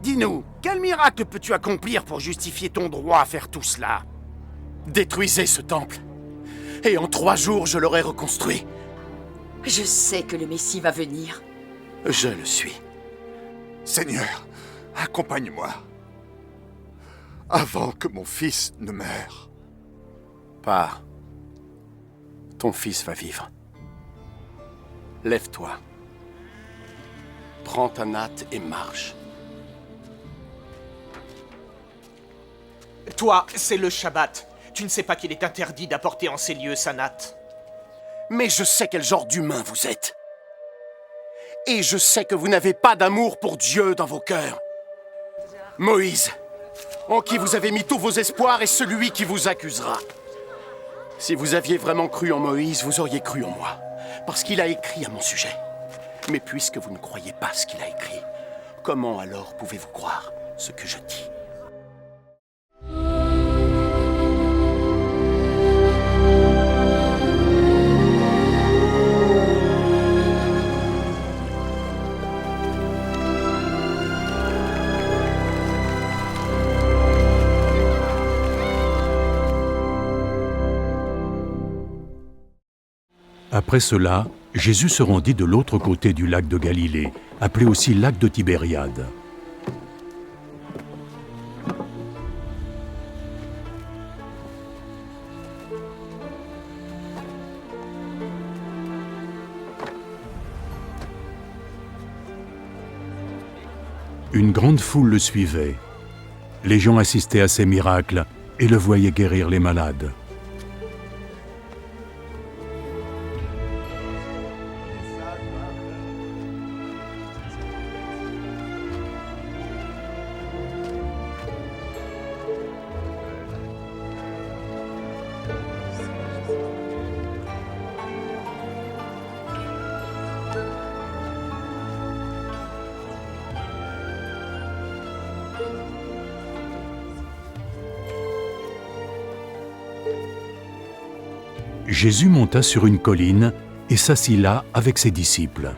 Dis-nous, quel miracle peux-tu accomplir pour justifier ton droit à faire tout cela? Détruisez ce temple, et en 3 jours je l'aurai reconstruit. Je sais que le Messie va venir. Je le suis. Seigneur, accompagne-moi. Avant que mon fils ne meure. Pars. Ton fils va vivre. Lève-toi. Prends ta natte et marche. Toi, c'est le Shabbat. Tu ne sais pas qu'il est interdit d'apporter en ces lieux sa natte. Mais je sais quel genre d'humain vous êtes. Et je sais que vous n'avez pas d'amour pour Dieu dans vos cœurs. Moïse, en qui vous avez mis tous vos espoirs, est celui qui vous accusera. Si vous aviez vraiment cru en Moïse, vous auriez cru en moi, parce qu'il a écrit à mon sujet. Mais puisque vous ne croyez pas ce qu'il a écrit, comment alors pouvez-vous croire ce que je dis ? Après cela, Jésus se rendit de l'autre côté du lac de Galilée, appelé aussi lac de Tibériade. Une grande foule le suivait. Les gens assistaient à ses miracles et le voyaient guérir les malades. Jésus monta sur une colline et s'assit là avec ses disciples.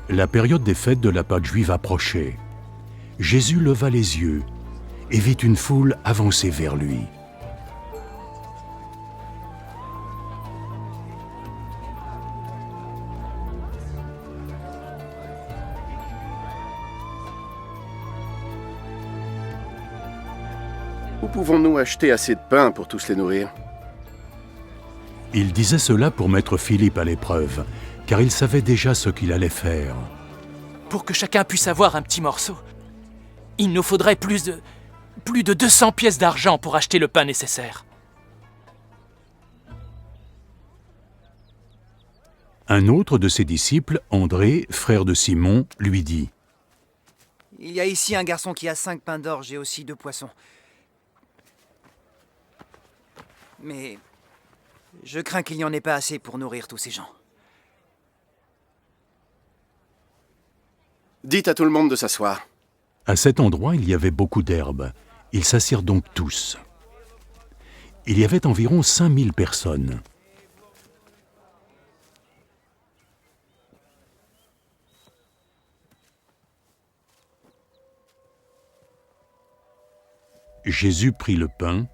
La période des fêtes de la Pâque juive approchait. Jésus leva les yeux et vit une foule avancer vers lui. Où pouvons-nous acheter assez de pain pour tous les nourrir ? Il disait cela pour mettre Philippe à l'épreuve, car il savait déjà ce qu'il allait faire. Pour que chacun puisse avoir un petit morceau, il nous faudrait plus de 200 pièces d'argent pour acheter le pain nécessaire. Un autre de ses disciples, André, frère de Simon, lui dit : « Il y a ici un garçon qui a 5 pains d'orge et aussi 2 poissons. Mais je crains qu'il n'y en ait pas assez pour nourrir tous ces gens. » Dites à tout le monde de s'asseoir. À cet endroit, il y avait beaucoup d'herbe. Ils s'assirent donc tous. Il y avait environ 5000 personnes. Jésus prit le pain,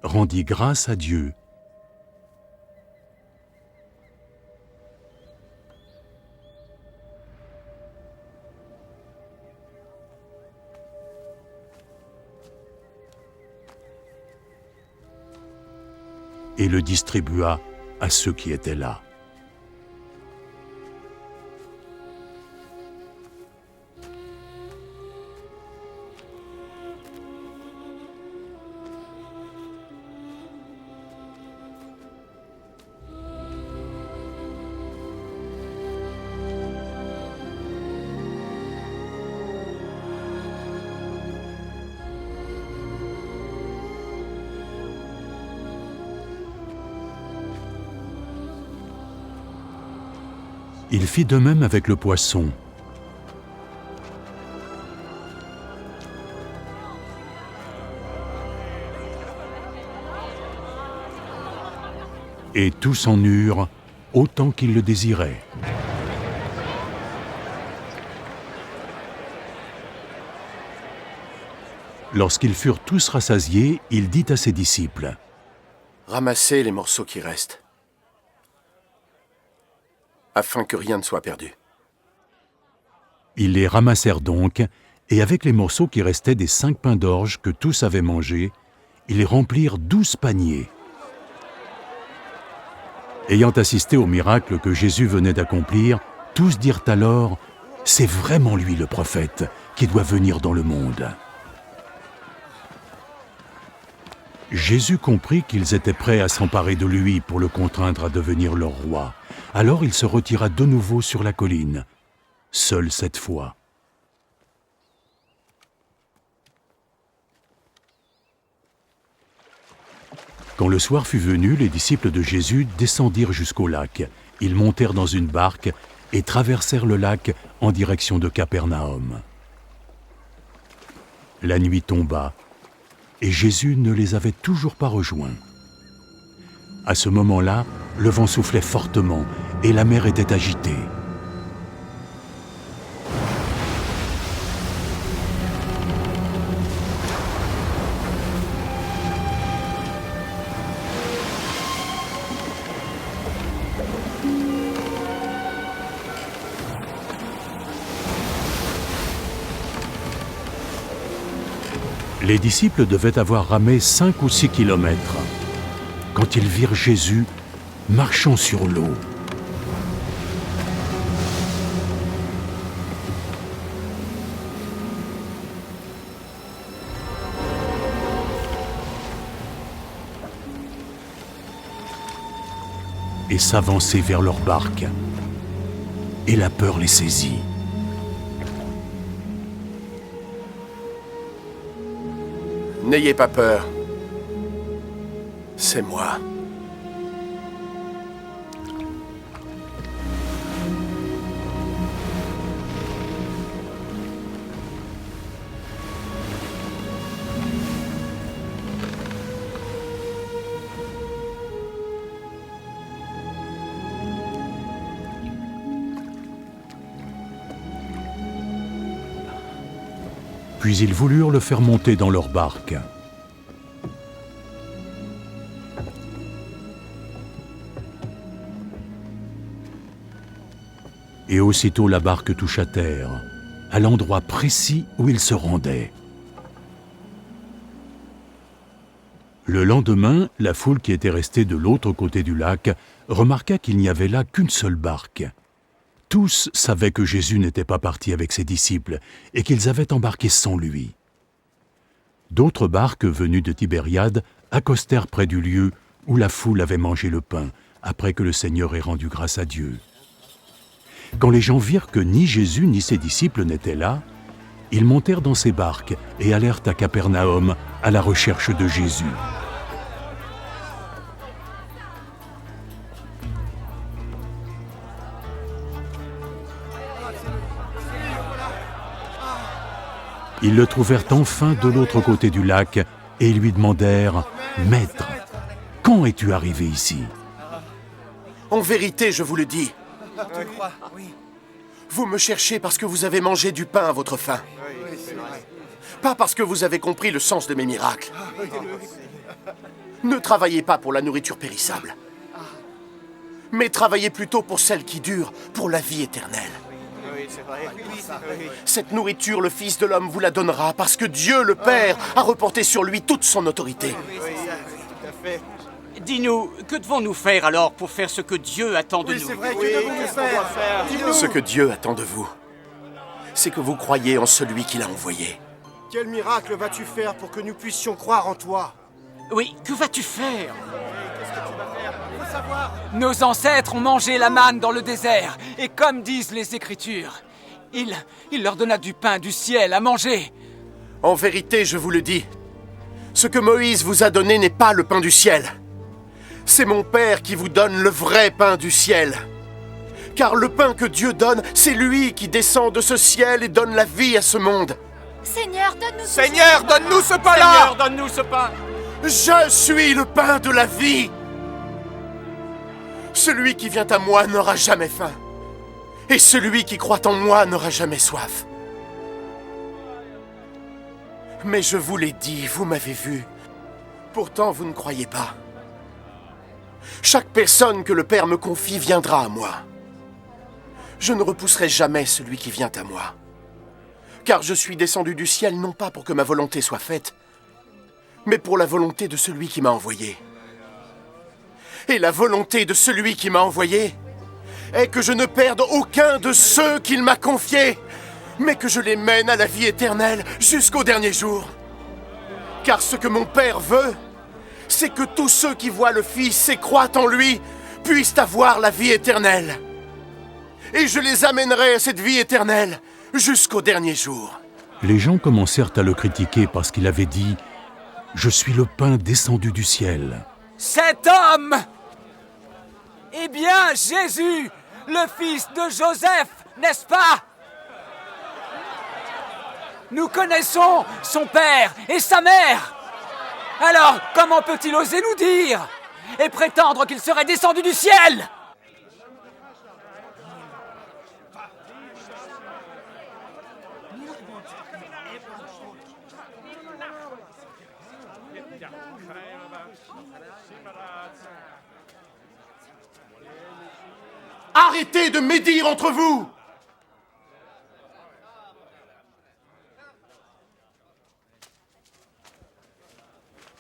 rendit grâce à Dieu, et le distribua à ceux qui étaient là. Il fit de même avec le poisson. Et tous en eurent autant qu'ils le désiraient. Lorsqu'ils furent tous rassasiés, il dit à ses disciples : « Ramassez les morceaux qui restent, afin que rien ne soit perdu. » Ils les ramassèrent donc, et avec les morceaux qui restaient des 5 pains d'orge que tous avaient mangés, ils remplirent 12 paniers. Ayant assisté au miracle que Jésus venait d'accomplir, tous dirent alors : « C'est vraiment lui le prophète qui doit venir dans le monde. » Jésus comprit qu'ils étaient prêts à s'emparer de lui pour le contraindre à devenir leur roi. Alors il se retira de nouveau sur la colline, seul cette fois. Quand le soir fut venu, les disciples de Jésus descendirent jusqu'au lac. Ils montèrent dans une barque et traversèrent le lac en direction de Capernaum. La nuit tomba, et Jésus ne les avait toujours pas rejoints. À ce moment-là, le vent soufflait fortement et la mer était agitée. Les disciples devaient avoir ramé 5 ou 6 kilomètres quand ils virent Jésus marchant sur l'eau. Et s'avancer vers leur barque. Et la peur les saisit. N'ayez pas peur. C'est moi. Puis ils voulurent le faire monter dans leur barque. Et aussitôt la barque toucha terre, à l'endroit précis où ils se rendaient. Le lendemain, la foule qui était restée de l'autre côté du lac remarqua qu'il n'y avait là qu'une seule barque. Tous savaient que Jésus n'était pas parti avec ses disciples et qu'ils avaient embarqué sans lui. D'autres barques venues de Tibériade accostèrent près du lieu où la foule avait mangé le pain, après que le Seigneur ait rendu grâce à Dieu. Quand les gens virent que ni Jésus ni ses disciples n'étaient là, ils montèrent dans ces barques et allèrent à Capernaum à la recherche de Jésus. Ils le trouvèrent enfin de l'autre côté du lac et lui demandèrent : « Maître, quand es-tu arrivé ici ?» En vérité, je vous le dis. Vous me cherchez parce que vous avez mangé du pain à votre faim. Pas parce que vous avez compris le sens de mes miracles. Ne travaillez pas pour la nourriture périssable, mais travaillez plutôt pour celle qui dure, pour la vie éternelle. Cette nourriture, le Fils de l'homme vous la donnera parce que Dieu, le Père, a reporté sur lui toute son autorité. Dis-nous, que devons-nous faire alors pour faire ce que Dieu attend de nous? Ce que Dieu attend de vous, c'est que vous croyiez en celui qu'il a envoyé. Quel miracle vas-tu faire pour que nous puissions croire en toi? Oui, que vas-tu faire? Nos ancêtres ont mangé la manne dans le désert, et comme disent les Écritures, il leur donna du pain du ciel à manger. En vérité, je vous le dis, ce que Moïse vous a donné n'est pas le pain du ciel. C'est mon Père qui vous donne le vrai pain du ciel. Car le pain que Dieu donne, c'est lui qui descend de ce ciel et donne la vie à ce monde. Seigneur, donne-nous ce Seigneur, donne-nous ce pain-là! Seigneur, donne-nous ce pain! Je suis le pain de la vie. Celui qui vient à moi n'aura jamais faim. Et celui qui croit en moi n'aura jamais soif. Mais je vous l'ai dit, vous m'avez vu. Pourtant, vous ne croyez pas. Chaque personne que le Père me confie viendra à moi. Je ne repousserai jamais celui qui vient à moi. Car je suis descendu du ciel non pas pour que ma volonté soit faite, mais pour la volonté de celui qui m'a envoyé. Et la volonté de celui qui m'a envoyé est que je ne perde aucun de ceux qu'il m'a confiés, mais que je les mène à la vie éternelle jusqu'au dernier jour. Car ce que mon Père veut, c'est que tous ceux qui voient le Fils et croient en lui puissent avoir la vie éternelle. Et je les amènerai à cette vie éternelle jusqu'au dernier jour. Les gens commencèrent à le critiquer parce qu'il avait dit « Je suis le pain descendu du ciel ». Cet homme! Eh bien, Jésus, le fils de Joseph, n'est-ce pas? Nous connaissons son père et sa mère. Alors, comment peut-il oser nous dire et prétendre qu'il serait descendu du ciel? Arrêtez de médire entre vous!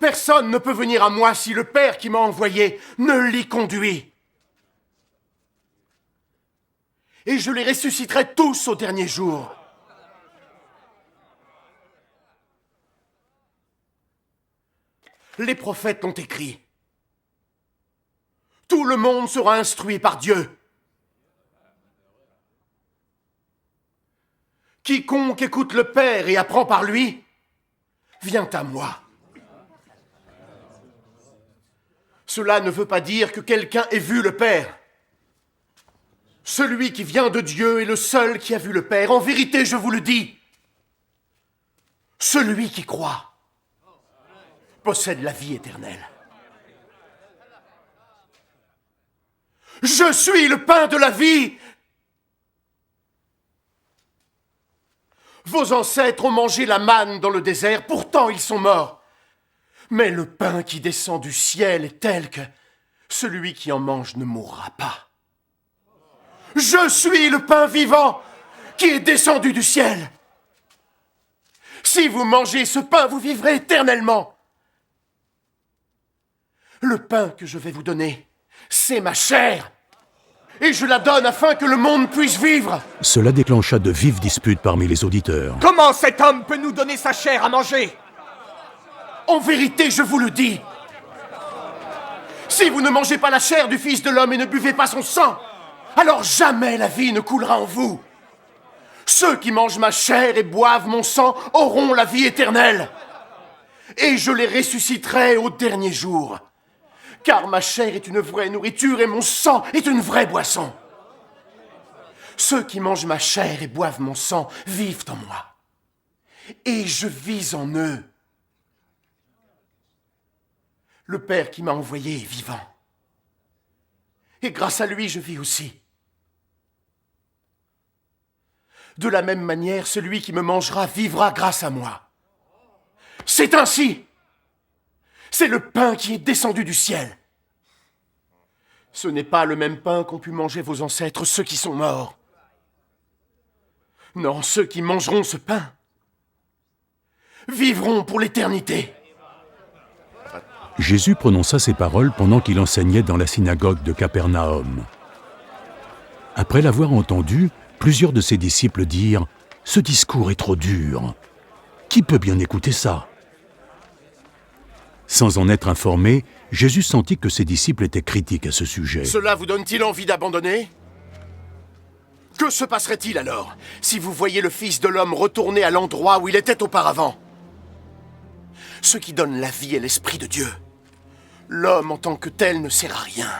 Personne ne peut venir à moi si le Père qui m'a envoyé ne l'y conduit. Et je les ressusciterai tous au dernier jour. Les prophètes l'ont écrit. Tout le monde sera instruit par Dieu. Quiconque écoute le Père et apprend par lui, vient à moi. Cela ne veut pas dire que quelqu'un ait vu le Père. Celui qui vient de Dieu est le seul qui a vu le Père. En vérité, je vous le dis, celui qui croit possède la vie éternelle. Je suis le pain de la vie. Vos ancêtres ont mangé la manne dans le désert, pourtant ils sont morts. Mais le pain qui descend du ciel est tel que celui qui en mange ne mourra pas. Je suis le pain vivant qui est descendu du ciel. Si vous mangez ce pain, vous vivrez éternellement. Le pain que je vais vous donner, c'est ma chair. Et je la donne afin que le monde puisse vivre. Cela déclencha de vives disputes parmi les auditeurs. Comment cet homme peut nous donner sa chair à manger? En vérité, je vous le dis. Si vous ne mangez pas la chair du Fils de l'homme et ne buvez pas son sang, alors jamais la vie ne coulera en vous. Ceux qui mangent ma chair et boivent mon sang auront la vie éternelle. Et je les ressusciterai au dernier jour. Car ma chair est une vraie nourriture et mon sang est une vraie boisson. Ceux qui mangent ma chair et boivent mon sang vivent en moi. Et je vis en eux. Le Père qui m'a envoyé est vivant. Et grâce à lui, je vis aussi. De la même manière, celui qui me mangera vivra grâce à moi. C'est ainsi. C'est le pain qui est descendu du ciel. Ce n'est pas le même pain qu'ont pu manger vos ancêtres, ceux qui sont morts. Non, ceux qui mangeront ce pain vivront pour l'éternité. Jésus prononça ces paroles pendant qu'il enseignait dans la synagogue de Capernaum. Après l'avoir entendu, plusieurs de ses disciples dirent « Ce discours est trop dur. Qui peut bien écouter ça ?» Sans en être informé, Jésus sentit que ses disciples étaient critiques à ce sujet. Cela vous donne-t-il envie d'abandonner? Que se passerait-il alors si vous voyez le Fils de l'homme retourner à l'endroit où il était auparavant? Ce qui donne la vie est l'Esprit de Dieu. L'homme en tant que tel ne sert à rien.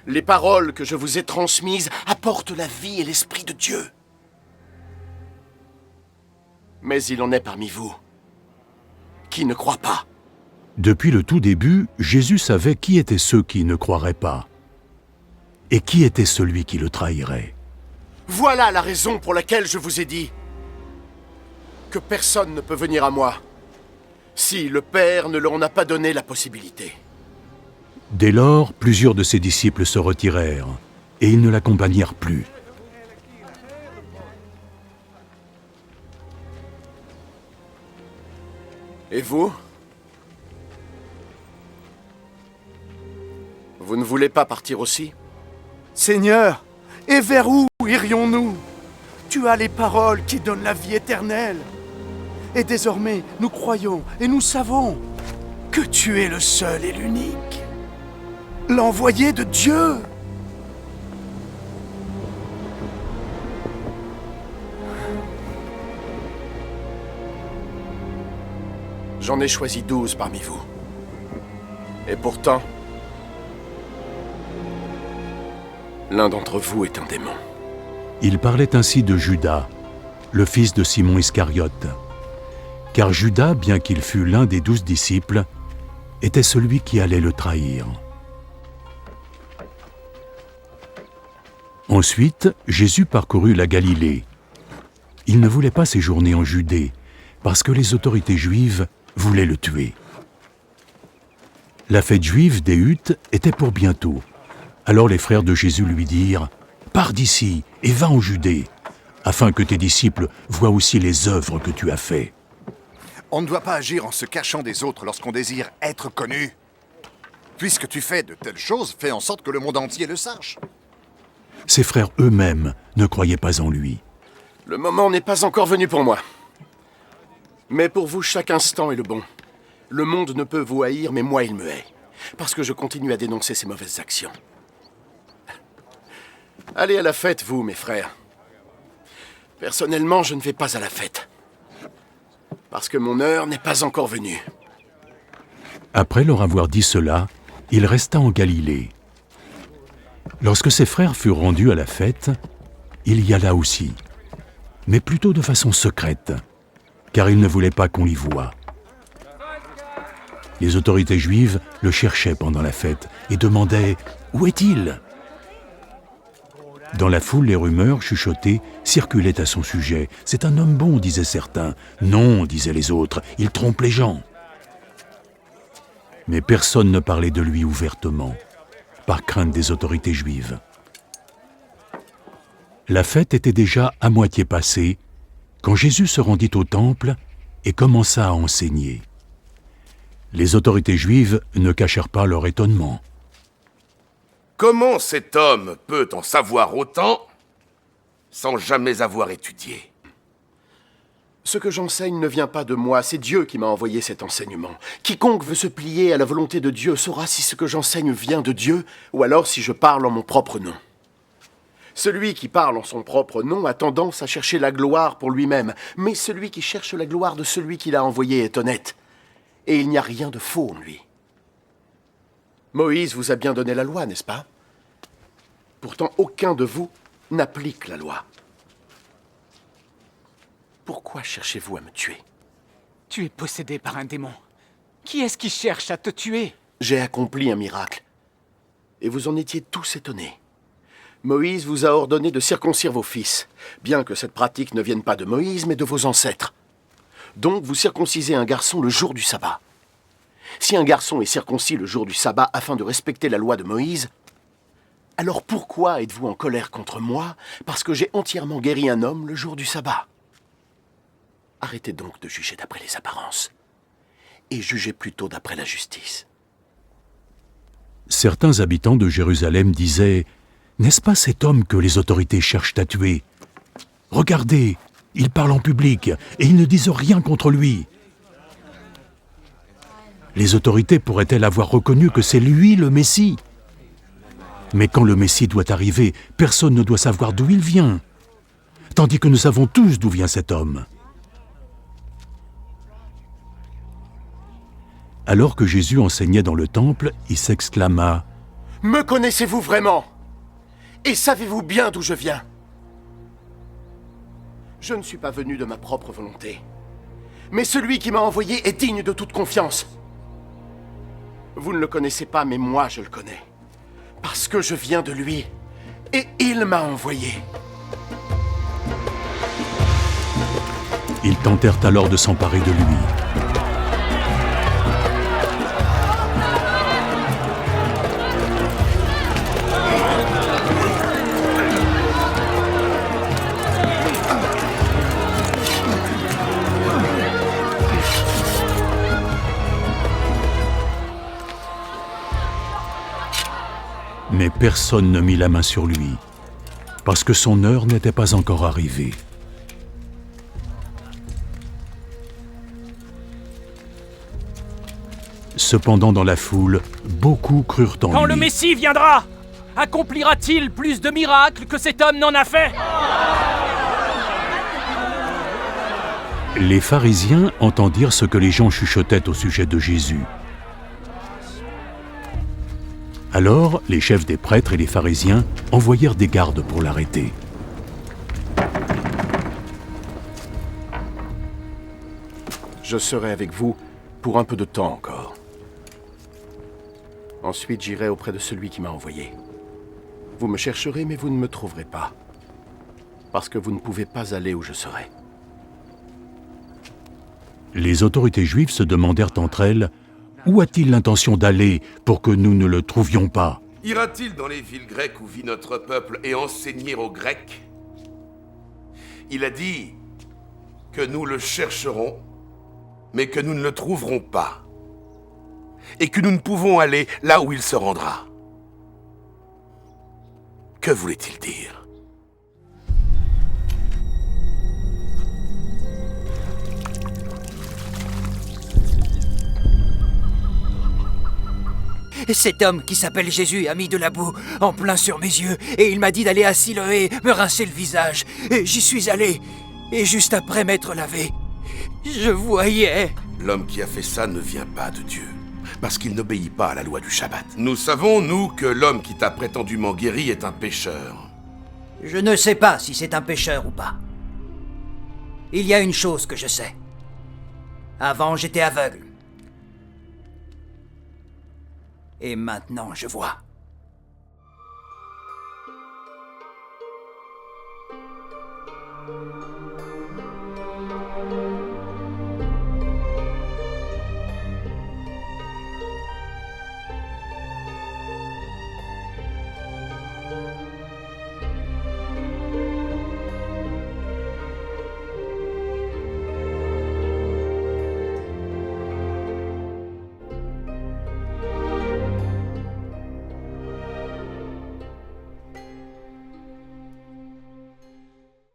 Les paroles que je vous ai transmises apportent la vie et l'Esprit de Dieu. Mais il en est parmi vous qui ne croient pas. Depuis le tout début, Jésus savait qui étaient ceux qui ne croiraient pas. Et qui était celui qui le trahirait? Voilà la raison pour laquelle je vous ai dit que personne ne peut venir à moi si le Père ne leur en a pas donné la possibilité. Dès lors, plusieurs de ses disciples se retirèrent, et ils ne l'accompagnèrent plus. Et vous? Vous ne voulez pas partir aussi? Seigneur, et vers où irions-nous? Tu as les paroles qui donnent la vie éternelle. Et désormais, nous croyons et nous savons que tu es le seul et l'unique, l'envoyé de Dieu. J'en ai choisi 12 parmi vous. Et pourtant, l'un d'entre vous est un démon. Il parlait ainsi de Judas, le fils de Simon Iscariote. Car Judas, bien qu'il fût l'un des 12 disciples, était celui qui allait le trahir. Ensuite, Jésus parcourut la Galilée. Il ne voulait pas séjourner en Judée, parce que les autorités juives voulaient le tuer. La fête juive des Huttes était pour bientôt. Alors les frères de Jésus lui dirent « Pars d'ici et va en Judée, afin que tes disciples voient aussi les œuvres que tu as faites. » On ne doit pas agir en se cachant des autres lorsqu'on désire être connu. Puisque tu fais de telles choses, fais en sorte que le monde entier le sache. Ses frères eux-mêmes ne croyaient pas en lui. Le moment n'est pas encore venu pour moi. Mais pour vous, chaque instant est le bon. Le monde ne peut vous haïr, mais moi, il me hait. Parce que je continue à dénoncer ses mauvaises actions. Allez à la fête, vous, mes frères. Personnellement, je ne vais pas à la fête. Parce que mon heure n'est pas encore venue. Après leur avoir dit cela, il resta en Galilée. Lorsque ses frères furent rendus à la fête, il y alla aussi, mais plutôt de façon secrète, car il ne voulait pas qu'on l'y voie. Les autorités juives le cherchaient pendant la fête et demandaient « Où est-il » Dans la foule, les rumeurs chuchotées circulaient à son sujet. « C'est un homme bon », disaient certains. « Non », disaient les autres, « il trompe les gens ». Mais personne ne parlait de lui ouvertement, par crainte des autorités juives. La fête était déjà à moitié passée, quand Jésus se rendit au temple et commença à enseigner. Les autorités juives ne cachèrent pas leur étonnement. Comment cet homme peut en savoir autant sans jamais avoir étudié? Ce que j'enseigne ne vient pas de moi, c'est Dieu qui m'a envoyé cet enseignement. Quiconque veut se plier à la volonté de Dieu saura si ce que j'enseigne vient de Dieu, ou alors si je parle en mon propre nom. Celui qui parle en son propre nom a tendance à chercher la gloire pour lui-même, mais celui qui cherche la gloire de celui qui l'a envoyé est honnête, et il n'y a rien de faux en lui. Moïse vous a bien donné la loi, n'est-ce pas? Pourtant, aucun de vous n'applique la loi. Pourquoi cherchez-vous à me tuer? Tu es possédé par un démon. Qui est-ce qui cherche à te tuer? J'ai accompli un miracle. Et vous en étiez tous étonnés. Moïse vous a ordonné de circoncire vos fils, bien que cette pratique ne vienne pas de Moïse, mais de vos ancêtres. Donc vous circoncisez un garçon le jour du sabbat. Si un garçon est circoncis le jour du sabbat afin de respecter la loi de Moïse, alors pourquoi êtes-vous en colère contre moi parce que j'ai entièrement guéri un homme le jour du sabbat? Arrêtez donc de juger d'après les apparences, et jugez plutôt d'après la justice. Certains habitants de Jérusalem disaient « N'est-ce pas cet homme que les autorités cherchent à tuer? Regardez, il parle en public, et ils ne disent rien contre lui. » Les autorités pourraient-elles avoir reconnu que c'est lui le Messie? Mais quand le Messie doit arriver, personne ne doit savoir d'où il vient, tandis que nous savons tous d'où vient cet homme. Alors que Jésus enseignait dans le temple, il s'exclama « Me connaissez-vous vraiment? Et savez-vous bien d'où je viens? Je ne suis pas venu de ma propre volonté, mais celui qui m'a envoyé est digne de toute confiance. Vous ne le connaissez pas, mais moi je le connais, parce que je viens de lui. Et il m'a envoyé. Ils tentèrent alors de s'emparer de lui. Mais personne ne mit la main sur lui, parce que son heure n'était pas encore arrivée. Cependant, dans la foule, beaucoup crurent en lui. Quand le Messie viendra, accomplira-t-il plus de miracles que cet homme n'en a fait? Les pharisiens entendirent ce que les gens chuchotaient au sujet de Jésus. Alors, les chefs des prêtres et les pharisiens envoyèrent des gardes pour l'arrêter. Je serai avec vous pour un peu de temps encore. Ensuite, j'irai auprès de celui qui m'a envoyé. Vous me chercherez, mais vous ne me trouverez pas. Parce que vous ne pouvez pas aller où je serai. Les autorités juives se demandèrent entre elles « Où a-t-il l'intention d'aller pour que nous ne le trouvions pas ?» Ira-t-il dans les villes grecques où vit notre peuple et enseigner aux Grecs? Il a dit que nous le chercherons, mais que nous ne le trouverons pas. Et que nous ne pouvons aller là où il se rendra. Que voulait-il dire? Cet homme qui s'appelle Jésus a mis de la boue en plein sur mes yeux et il m'a dit d'aller à Siloé me rincer le visage. Et j'y suis allé. Et juste après m'être lavé, je voyais... L'homme qui a fait ça ne vient pas de Dieu, parce qu'il n'obéit pas à la loi du Shabbat. Nous savons, nous, que l'homme qui t'a prétendument guéri est un pécheur. Je ne sais pas si c'est un pécheur ou pas. Il y a une chose que je sais. Avant, j'étais aveugle. Et maintenant, je vois.